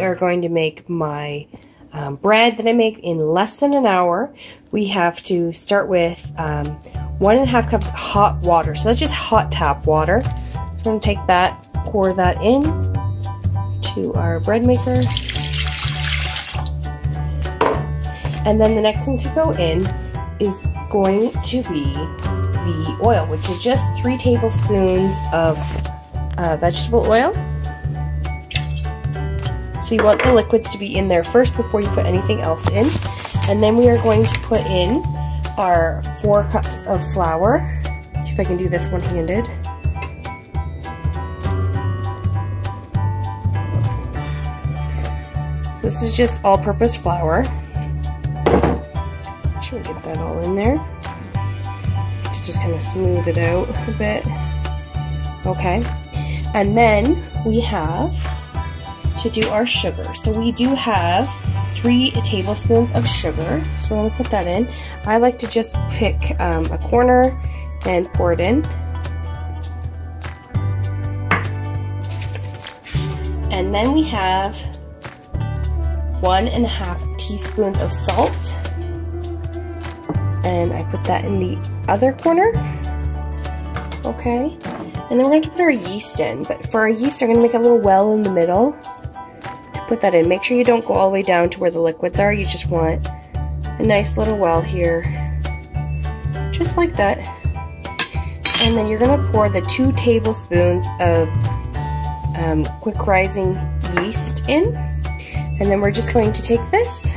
are going to make my bread that I make in less than an hour. We have to start with 1.5 cups of hot water. So that's just hot tap water. So I'm going to take that, pour that in to our bread maker. And then the next thing to go in is going to be the oil, which is just 3 tablespoons of vegetable oil. So you want the liquids to be in there first before you put anything else in. And then we are going to put in our 4 cups of flour. Let's see if I can do this one-handed. So this is just all-purpose flour. Make sure we get that all in there to just kind of smooth it out a bit. Okay, and then we have to do our sugar. So we do have 3 tablespoons of sugar, so I'm going to put that in. I like to just pick a corner and pour it in. And then we have 1.5 teaspoons of salt, and I put that in the other corner. Okay, and then we're going to put our yeast in, but for our yeast I'm going to make a little well in the middle. Put that in. Make sure you don't go all the way down to where the liquids are. You just want a nice little well here, just like that. And then you're going to pour the 2 tablespoons of quick rising yeast in, and then we're just going to take this,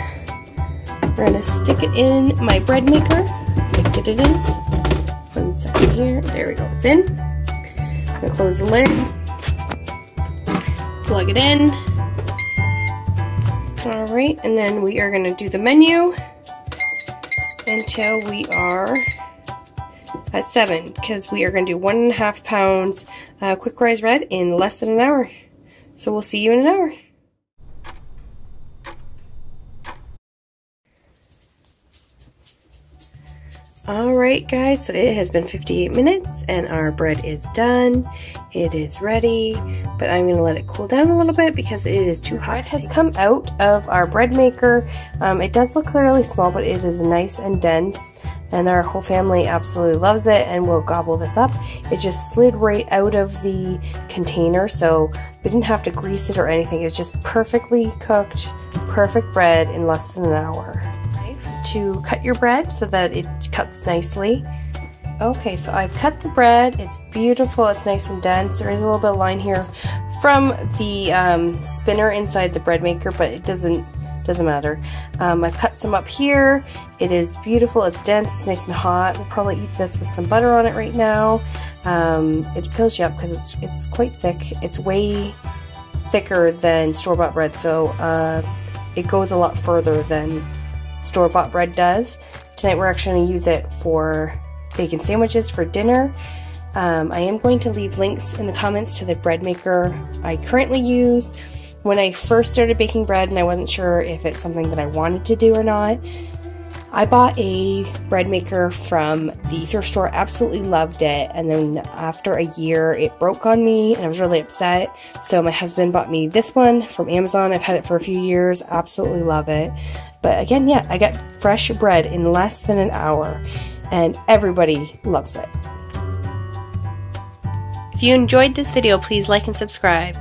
we're going to stick it in my bread maker. Get it in. 1 second here. There we go. It's in. I'm going to close the lid, plug it in. Alright, and then we are going to do the menu until we are at 7, because we are going to do 1.5 pounds quick rise bread in less than an hour. So we'll see you in an hour. Alright guys, so it has been 58 minutes and our bread is done. It is ready, but I'm going to let it cool down a little bit because it is too hot. It has come out of our bread maker. It does look really small, but it is nice and dense, and our whole family absolutely loves it and will gobble this up. It just slid right out of the container, so we didn't have to grease it or anything. It's just perfectly cooked, perfect bread in less than an hour. To cut your bread so that it cuts nicely. Okay, so I've cut the bread. It's beautiful. It's nice and dense. There is a little bit of line here from the spinner inside the bread maker, but it doesn't matter. I've cut some up here. It is beautiful. It's dense. It's nice and hot. We'll probably eat this with some butter on it right now. It fills you up because it's quite thick. It's way thicker than store-bought bread, so it goes a lot further than store-bought bread does. Tonight we're actually going to use it for bacon sandwiches for dinner. I am going to leave links in the comments to the bread maker I currently use. When I first started baking bread and I wasn't sure if it's something that I wanted to do or not, I bought a bread maker from the thrift store, absolutely loved it, and then after a year it broke on me and I was really upset, so my husband bought me this one from Amazon. I've had it for a few years, absolutely love it. But again, yeah, I got fresh bread in less than an hour and everybody loves it. If you enjoyed this video, please like and subscribe.